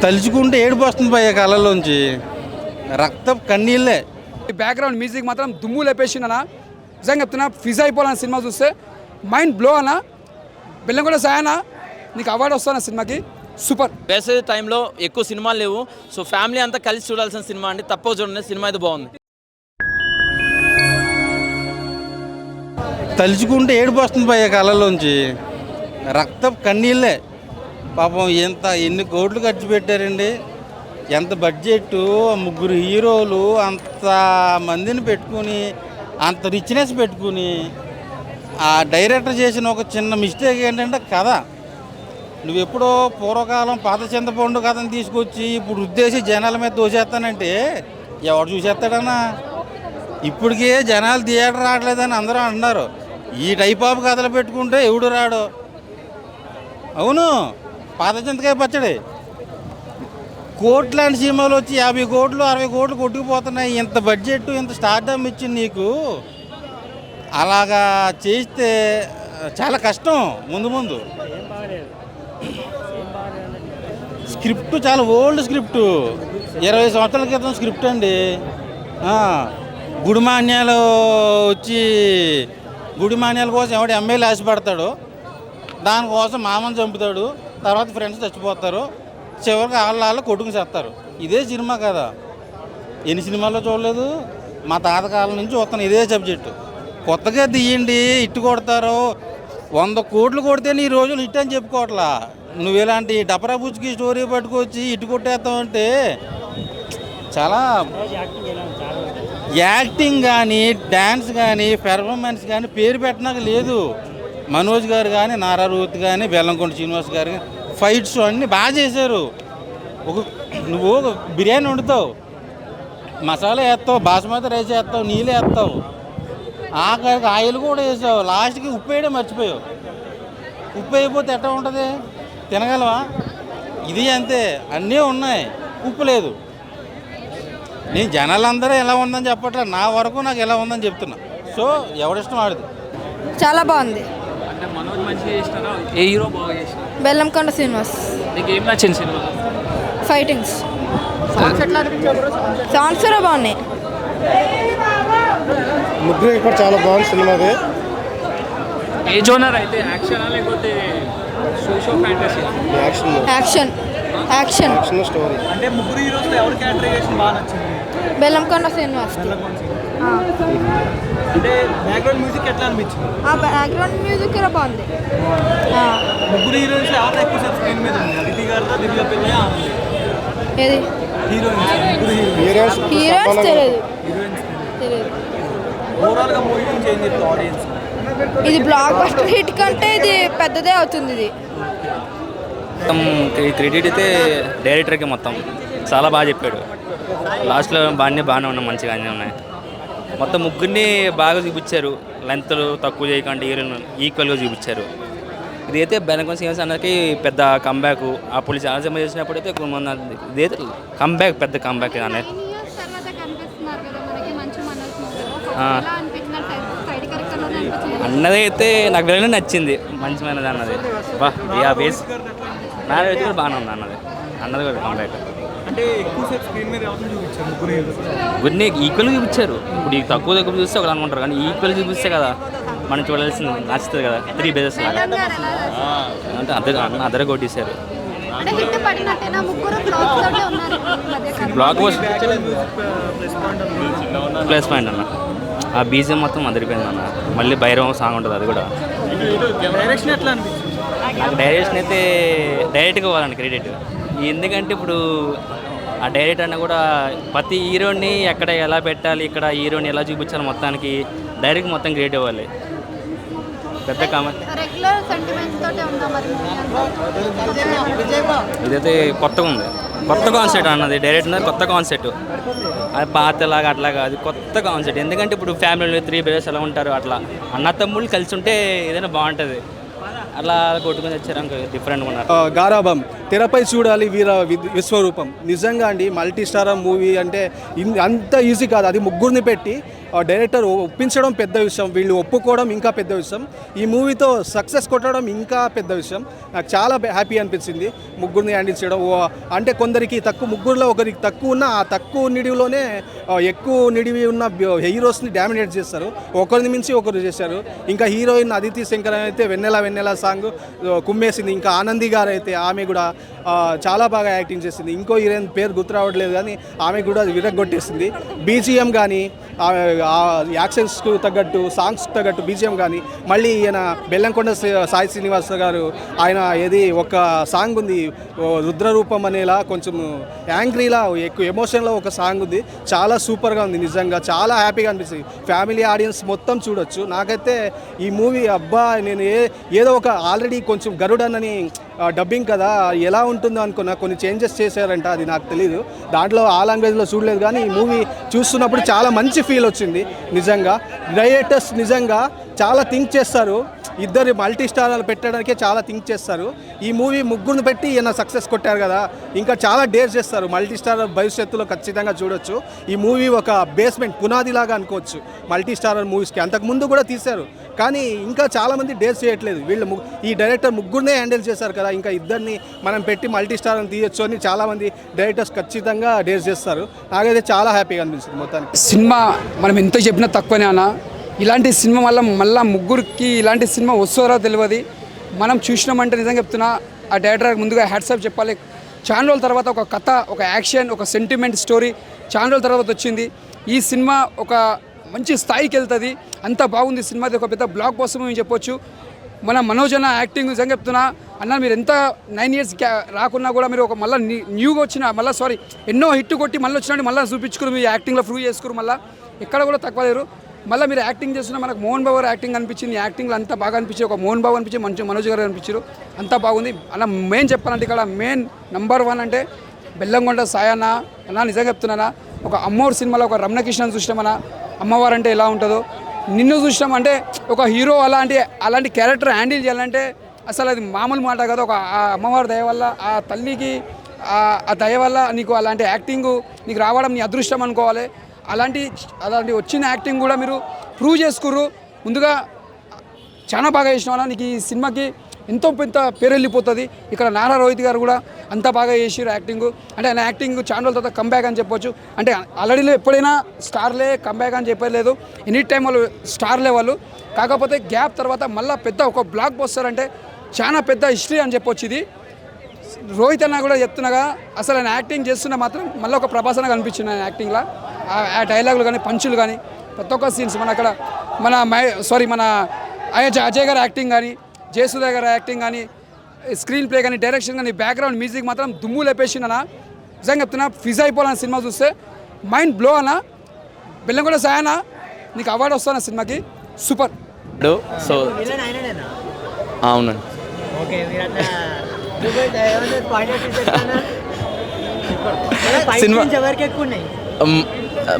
తలుచుకుంటే ఏడుపు వస్తుంది భయ్య కళ్ళలోంచి, రక్తం కన్నీళ్ళే. ఈ బ్యాక్గ్రౌండ్ మ్యూజిక్ మాత్రం దుమ్ము లేపేసిందన్న. నిజంగా చెప్తున్నా, ఫిజ్ అయిపోవాలన్న సినిమా చూస్తే మైండ్ బ్లో అన్న. బెల్లంకొండ సాయన నీకు అవార్డు వస్తాను సినిమాకి. సూపర్. వేసవి టైంలో ఎక్కువ సినిమాలు లేవు, సో ఫ్యామిలీ అంతా కలిసి చూడాల్సిన సినిమా అండి. తప్పక చూడండి, సినిమా అయితే బాగుంది. తలుచుకుంటే ఏడుపు వస్తుంది భయ్య కళ్ళలోంచి, రక్తం కన్నీళ్ళే. పాపం ఎన్ని కోట్లు ఖర్చు పెట్టారండి, ఎంత బడ్జెట్, 3 హీరోలు, అంత మందిని పెట్టుకుని, అంత రిచ్నెస్ పెట్టుకుని, ఆ డైరెక్టర్ చేసిన ఒక చిన్న మిస్టేక్ ఏంటంటే కథ. నువ్వెప్పుడో పూర్వకాలం పాత చింతపండు కథను తీసుకొచ్చి ఇప్పుడు ఉద్దేశి జనాల మీద దోసేస్తానంటే ఎవడు చూసేస్తాడన్నా? ఇప్పటికే జనాలు థియేటర్ రావట్లేదని అందరూ అంటున్నారు. ఈ టైప్ ఆఫ్ కథలు పెట్టుకుంటే ఎవడు రాడు. అవును, పాత చింతకాయ పచ్చడి కోట్లాంటి సినిమాలు వచ్చి 50 కోట్లు 60 కోట్లు కొట్టుకుపోతున్నాయి. ఇంత బడ్జెట్, ఇంత స్టార్డమ్ ఇచ్చింది నీకు, అలాగా చేస్తే చాలా కష్టం. ముందు స్క్రిప్ట్ చాలా ఓల్డ్ స్క్రిప్టు, 20 సంవత్సరాల క్రితం స్క్రిప్ట్ అండి. గుడిమాన్యాలు వచ్చి గుడిమాన్యాల కోసం ఎవడు ఎమ్మెల్యే ఆశపడతాడు, దానికోసం మామని చంపుతాడు, తర్వాత ఫ్రెండ్స్ చచ్చిపోతారు, చివరికి వాళ్ళు కొట్టుకుని చేస్తారు. ఇదే సినిమా కదా. ఎన్ని సినిమాల్లో చూడలేదు, మా తాతకాలం నుంచి వస్తాను ఇదే సబ్జెక్టు. కొత్తగా తీయండి, ఇట్టు కొడతారు. 100 కోట్లు కొడితేనే ఈ రోజులు హిట్ అని చెప్పుకోవట్లా. నువ్వు ఇలాంటి డపరా బుచ్చికి స్టోరీ పట్టుకొచ్చి ఇటు కొట్టేస్తావంటే చాలా. యాక్టింగ్ కానీ, డ్యాన్స్ కానీ, పెర్ఫార్మెన్స్ కానీ పేరు పెట్టినాక లేదు. మనోజ్ గారు కానీ, నారా రూత్ కానీ, బెల్లంకొండ శ్రీనివాస్ గారు కానీ ఫైట్స్ అన్నీ బాగా చేశారు. నువ్వు బిర్యానీ వండుతావు, మసాలా వేస్తావు, బాస్మతి రైస్ వేస్తావు, నీళ్ళు వేస్తావు, ఆఖరికి ఆయిల్ కూడా వేసావు, లాస్ట్కి ఉప్పు వేయడం మర్చిపోయావు. ఉప్పు అయిపోతే ఎట్లా ఉంటుంది, తినగలవా? ఇది అంతే, అన్నీ ఉన్నాయి, ఉప్పు లేదు. నేను జనాలందరూ ఎలా ఉందని చెప్పట్లే, నా వరకు నాకు ఎలా ఉందని చెప్తున్నా. సో ఎవడిష్టం ఆడదు. చాలా బాగుంది. అంటే మనోజ్ మంచిగా చేసినారా, ఏ హీరో బాగా చేసినా? బెల్లంకొండ శ్రీనివాస్. నీకు ఏం నచ్చింది సినిమా? ఫైటింగ్స్, సాంగ్స్ కూడా బాగున్నాయి. ముగ్గురు ఇప్పుడు చాలా బాగుంది సినిమాది. ఏ జోనర్ అయితే యాక్షన్ లేకపోతే socio fantasy? Action action action action story. అంటే ముగ్గురు హీరోస్లో ఎవరి క్యారెక్టరైజేషన్ బాగా నచ్చింది? బెల్లంకొండ శ్రీనివాస్. అంటే బ్యాక్గ్రౌండ్ మ్యూజిక్ ఎట్లా అనిపించింది? ఆ బ్యాక్గ్రౌండ్ మ్యూజిక్ కూడా బాగుంది. ముగ్గురు హీరోయిన్స్ ఎవరు ఎక్కువ సేపు స్క్రీన్ మీద ఉంది? అదితి గారితో, దివ్య పిల్ల, ఏది హీరోయిన్స్ హీరోయిన్స్ తెలియదు. ఓవరాల్గా మూవీ నుంచి ఏం చెప్తారు ఆడియన్స్? ఇది బ్లాక్ బస్టర్ హిట్ కంటే ఇది పెద్దదే అవుతుంది. ఇది మొత్తం క్రెడిట్ అయితే డైరెక్టర్కి మొత్తం చాలా బాగా చెప్పాడు. లాస్ట్లో బాగానే ఉన్నాయి, మంచిగా అన్నీ ఉన్నాయి. మొత్తం ముగ్గురిని బాగా చూపించారు, లెంత్లు తక్కువ చేయకుండా హీరోయిన్ ఈక్వల్గా చూపించారు. ఇదైతే బెల్లంకొండ శ్రీనివాస్ అన్నకి పెద్ద కంబ్యాక్. అప్పుడు చాలా సినిమా చేసినప్పుడు అయితే ఇదైతే కంబ్యాక్, పెద్ద కంబ్యాక్ అనేది. అన్నది అయితే నాకు వెళ్ళి నచ్చింది, మంచిమైనది అన్నది. బేస్ మ్యారేజ్ కూడా బాగానే ఉంది అన్నది కూడా కంబ్యాక్. అంటే ఎక్కువసేపు స్క్రీన్ మీద ఎవరిని చూపించారు? ముగ్గురిని ఈక్వల్గా చూపించారు. ఇప్పుడు ఈ తక్కువ చూపిస్తే ఒకటి అనుకుంటారు, కానీ ఈక్వల్ చూపిస్తే కదా మనం చూడాల్సింది, నచ్చుతుంది కదా. 3 బేజెస్ లాగా అంటే అద్దరే కొట్టేశారు. బ్లాక్ ప్లస్ పాయింట్ అన్న. ఆ బీజం మొత్తం అదిరిపోయింది అన్న. మళ్ళీ భైరవం సాంగ్ ఉంటుంది, అది కూడా. డైరెక్షన్ ఎట్లా అనిపించింది? నాకు డైరెక్షన్ అయితే డైరెక్ట్గా ఇవ్వాలండి క్రెడిట్. ఎందుకంటే ఇప్పుడు ఆ డైరెక్టర్ అన్న కూడా ప్రతి హీరోని ఎక్కడ ఎలా పెట్టాలి, ఇక్కడ హీరోని ఎలా చూపించాలి, మొత్తానికి డైరెక్ట్ మొత్తం క్రియేట్ ఇవ్వాలి. పెద్ద కామెంట్ ఇదైతే కొత్తగా ఉంది, కొత్త కాన్సెప్ట్ అన్నది. డైరెక్ట్ అన్నది కొత్త కాన్సెప్ట్, అది పాతలాగా అట్లాగా అది కొత్త కాన్సెప్ట్. ఎందుకంటే ఇప్పుడు ఫ్యామిలీలో 3 బ్రదర్స్ ఎలా ఉంటారు, అట్లా అన్న తమ్ముళ్ళు కలిసి ఉంటే ఏదైనా బాగుంటుంది. అలా కొట్టుకుని వచ్చారు, డిఫరెంట్గా ఉన్నారు. గారాబం తెరపై చూడాలి వీర విశ్వరూపం. నిజంగా అండి, మల్టీ స్టార్ మూవీ అంటే అంత ఈజీ కాదు. అది ముగ్గురిని పెట్టి డైరెక్టర్ ఒప్పించడం పెద్ద విషయం, వీళ్ళు ఒప్పుకోవడం ఇంకా పెద్ద విషయం, ఈ మూవీతో సక్సెస్ కొట్టడం ఇంకా పెద్ద విషయం. నాకు చాలా హ్యాపీ అనిపించింది ముగ్గురిని హ్యాండిల్ చేయడం. అంటే కొందరికి తక్కువ, ముగ్గురులో ఒకరికి తక్కువ ఉన్న ఆ తక్కువ నిడివిలోనే ఎక్కువ నిడివి ఉన్న హీరోస్ని డామినేట్ చేస్తారు, ఒకరిని మించి ఒకరు చేశారు. ఇంకా హీరోయిన్ అదితి శంకర్ అయితే వెన్నెల సాంగ్ కుమ్మేసింది. ఇంకా ఆనంది గారు అయితే ఆమె కూడా చాలా బాగా యాక్టింగ్ చేసింది. ఇంకో హీరోయిన్ పేరు గుర్తు రావట్లేదు కానీ ఆమె కూడా విరగొట్టేసింది. బీజిఎం కానీ యాక్షన్స్కు తగ్గట్టు, సాంగ్స్కి తగ్గట్టు బీజిఎం కానీ, మళ్ళీ ఈయన బెల్లంకొండ సాయి శ్రీనివాస్ గారు ఆయన ఏది ఒక సాంగ్ ఉంది రుద్రరూపం అనేలా, కొంచెం యాంగ్రీలా ఎక్కువ ఎమోషన్లో ఒక సాంగ్ ఉంది, చాలా సూపర్గా ఉంది. నిజంగా చాలా హ్యాపీగా అనిపిస్తుంది. ఫ్యామిలీ ఆడియన్స్ మొత్తం చూడొచ్చు. నాకైతే ఈ మూవీ అబ్బా, నేను ఏదో ఒక ఆల్రెడీ కొంచెం గరుడనని డబ్బింగ్ కదా ఎలా ఉంటుందో అనుకున్నా, కొన్ని చేంజెస్ చేశారంట, అది నాకు తెలీదు. దాంట్లో ఆ లాంగ్వేజ్లో చూడలేదు కానీ ఈ మూవీ చూస్తున్నప్పుడు చాలా మంచి ఫీల్ వచ్చింది. నిజంగా డైరెక్టర్స్ నిజంగా చాలా థింక్ చేస్తారు, ఇద్దరు మల్టీ స్టారాలు పెట్టడానికే చాలా థింక్ చేస్తారు. ఈ మూవీ ముగ్గురిని పెట్టి ఈయన సక్సెస్ కొట్టారు కదా, ఇంకా చాలా డేర్ చేస్తారు. మల్టీ స్టార్ భవిష్యత్తులో ఖచ్చితంగా చూడొచ్చు. ఈ మూవీ ఒక బేస్మెంట్, పునాదిలాగా అనుకోవచ్చు మల్టీ స్టారర్ మూవీస్కి. అంతకుముందు కూడా తీశారు కానీ ఇంకా చాలామంది డేర్ చేయట్లేదు. వీళ్ళు ఈ డైరెక్టర్ ముగ్గురినే హ్యాండిల్ చేశారు కదా, ఇంకా ఇద్దరిని మనం పెట్టి మల్టీ స్టార్ని తీయొచ్చు అని చాలామంది డైరెక్టర్స్ ఖచ్చితంగా డేర్ చేస్తారు. నాకైతే చాలా హ్యాపీగా అనిపిస్తుంది మొత్తానికి. సినిమా మనం ఎంత చెప్పినా తక్కువనే అన్న. ఇలాంటి సినిమా మళ్ళీ ముగ్గురికి ఇలాంటి సినిమా వస్తారో తెలియదు. మనం చూసినామంటే నిజంగా చెప్తున్నా, ఆ డైరెక్టర్ ముందుగా హ్యాట్సాప్ చెప్పాలి. చాలా రోజుల తర్వాత ఒక కథ, ఒక యాక్షన్, ఒక సెంటిమెంట్ స్టోరీ చాలా రోజుల తర్వాత వచ్చింది. ఈ సినిమా ఒక మంచి స్థాయికి వెళ్తుంది. అంత బాగుంది సినిమా. ఒక పెద్ద బ్లాక్ బస్టర్ మేము చెప్పొచ్చు. మన మనోజ్ అన్న యాక్టింగ్ నిజంగా చెప్తున్నా అన్న, మీరు ఎంత 9 years రాకున్నా కూడా మీరు ఒక మళ్ళీ న్యూగా వచ్చిన ఎన్నో హిట్ కొట్టి మళ్ళీ వచ్చినట్టు మళ్ళీ చూపించుకుని మీ యాక్టింగ్లో ప్రూవ్ చేసుకుని మళ్ళీ ఎక్కడ కూడా తక్కువ లేరు. మళ్ళీ మీరు యాక్టింగ్ చేస్తున్న మనకు మోహన్ బాబు యాక్టింగ్ అనిపించింది. యాక్టింగ్లో అంతా బాగా అనిపించింది. ఒక మోహన్ బాబు అనిపించి మంచి మనోజ్ గారు అనిపించారు. అంతా బాగుంది అన్న. మెయిన్ చెప్పాలంటే ఇక్కడ మెయిన్ నంబర్ 1 అంటే బెల్లంకొండ సాయన్న అన్న. నిజంగా చెప్తున్నానా, ఒక అమ్మోరు సినిమాలో ఒక రమణకృష్ణన్ చూసినామన్నా, అమ్మవారు అంటే ఎలా ఉంటుందో నిన్ను చూసినాం అంటే ఒక హీరో అలాంటి క్యారెక్టర్ హ్యాండిల్ చేయాలంటే అసలు అది మామూలు మాట కదా. ఒక ఆ అమ్మవారి దయ వల్ల, ఆ తల్లికి ఆ దయ వల్ల నీకు అలాంటి యాక్టింగ్ నీకు రావడం నీ అదృష్టం అనుకోవాలి. అలాంటి వచ్చిన యాక్టింగ్ కూడా మీరు ప్రూవ్ చేసుకుర్రు. ముందుగా చాలా బాగా చేసిన వల్ల నీకు ఈ సినిమాకి ఎంతో పెద్ద పేరు వెళ్ళిపోతుంది. ఇక్కడ నారా రోహిత్ గారు కూడా అంత బాగా చేసారు యాక్టింగ్. అంటే ఆయన యాక్టింగ్ చాలా రోజుల తర్వాత కంబ్యాక్ అని చెప్పొచ్చు. అంటే ఆల్రెడీలో ఎప్పుడైనా స్టార్లే కంబ్యాక్ అని చెప్పలేదు, ఎనీ టైం వాళ్ళు స్టార్లే వాళ్ళు. కాకపోతే గ్యాప్ తర్వాత మళ్ళీ పెద్ద ఒక బ్లాక్ బస్టర్ అంటే చాలా పెద్ద హిస్టరీ అని చెప్పొచ్చు ఇది. రోహిత్ అన్న కూడా చెప్తున్నాగా, అసలు ఆయన యాక్టింగ్ చేస్తున్నా మాత్రం మళ్ళీ ఒక ప్రభాసన కనిపించింది ఆయన యాక్టింగ్లో. ఆ డైలాగులు కానీ, పంచులు కానీ, ప్రతి ఒక్క సీన్స్ మన అజయ్ గారి యాక్టింగ్ కానీ, జయసుధ గారి యాక్టింగ్ కానీ, స్క్రీన్ ప్లే కానీ, డైరెక్షన్ కానీ, బ్యాక్గ్రౌండ్ మ్యూజిక్ మాత్రం దుమ్ము లేపేసిందన్న. నిజంగా చెప్తున్నా, ఫిజ్ అయిపోవాలన్న సినిమా చూస్తే మైండ్ బ్లో అన్న. బెల్లంకొండ సాయన్న నీకు అవార్డు వస్తాను సినిమాకి, సూపర్. సో అవునండి. సినిమా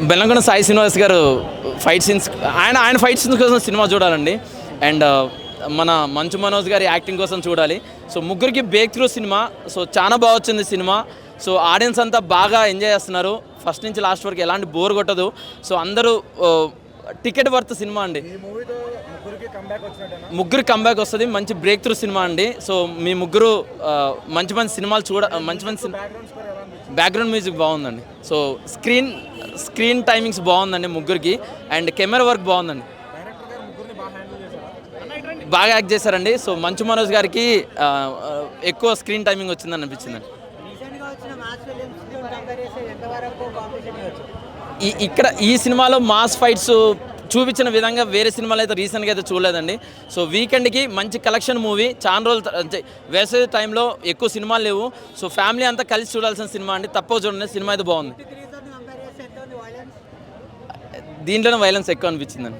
బెల్లంకొండ సాయి శ్రీనివాస్ గారు ఫైట్ సీన్స్, ఆయన ఫైట్ సీన్స్ కోసం సినిమా చూడాలండి. అండ్ మన మంచు మనోజ్ గారి యాక్టింగ్ కోసం చూడాలి. సో ముగ్గురికి బ్రేక్ త్రూ సినిమా. సో చాలా బాగా వచ్చింది సినిమా. సో ఆడియన్స్ అంతా బాగా ఎంజాయ్ చేస్తున్నారు. ఫస్ట్ నుంచి లాస్ట్ వరకు ఎలాంటి బోర్ కొట్టదు. సో అందరూ టికెట్ వర్త్ సినిమా అండి. ముగ్గురు కంబ్యాక్ వస్తుంది. మంచి బ్రేక్ త్రూ సినిమా అండి. సో మీ ముగ్గురు మంచి సినిమాలు మంచి బ్యాక్గ్రౌండ్ మ్యూజిక్ బాగుందండి. సో స్క్రీన్ టైమింగ్స్ బాగుందండి ముగ్గురికి. అండ్ కెమెరా వర్క్ బాగుందండి, బాగా యాక్ట్ చేశారండి. సో మంచు మనోజ్ గారికి ఎక్కువ స్క్రీన్ టైమింగ్ వచ్చిందని అనిపించిందండి. ఇక్కడ ఈ సినిమాలో మాస్ ఫైట్స్ చూపించిన విధంగా వేరే సినిమాలు అయితే రీసెంట్గా అయితే చూడలేదండి. సో వీకెండ్కి మంచి కలెక్షన్ మూవీ. చాలా రోజులు వేసే టైంలో ఎక్కువ సినిమాలు లేవు. సో ఫ్యామిలీ అంతా కలిసి చూడాల్సిన సినిమా అండి, తప్పక చూడండి. సినిమా అయితే బాగుంది. దీంట్లోనే వైలెన్స్ ఎక్కువ అనిపించిందండి.